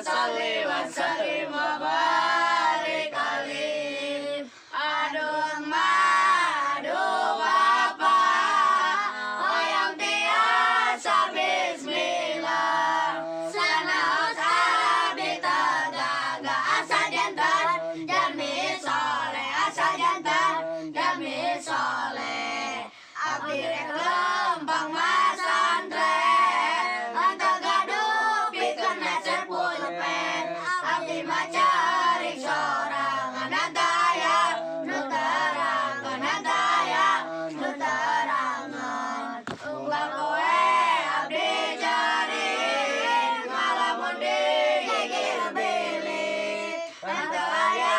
sholli wa sallim wa barik alaihi. Aduh emak, aduh bapak, hoyong tiasa bismillah. Sanaos abdi tagaga asa jantan, jalmi soleh asa jantan, jalmi soleh. Abdi rek lempang masantren, antang gaduh pikeun meser pulpen. Abdi mah cari sorangan daya, nu terangan daya, nu terangan. Unggal kowe abdi cari, ngalamun di gigir bilik. Antang aya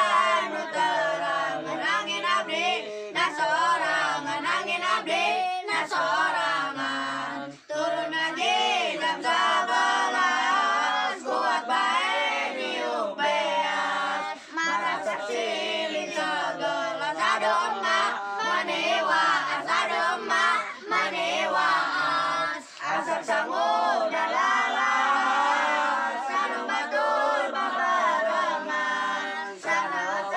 nu terangan angin abdi, na sorangan angin abdi, na sorangan. Turun ngaji jam 11, kuat bae niup beas. Masak sasilin segelas aduh emak, maniwaas aduh emak, maniwaas. Asap sangu dan lalas, sarung batur babarengan. Sanaos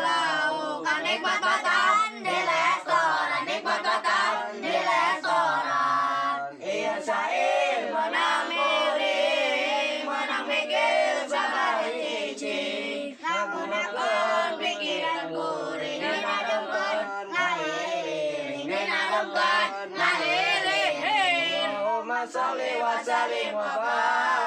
lauk nikmat patan di restoran, nikmat patan di restoran. Ieu sair menang miring, menang mikir sabar cicing. Ngagunakeun pikiran kuring, dina dengkeun ngahiring, dina dengkeun ngahiring. Allahumma sholli wa sallim wa barik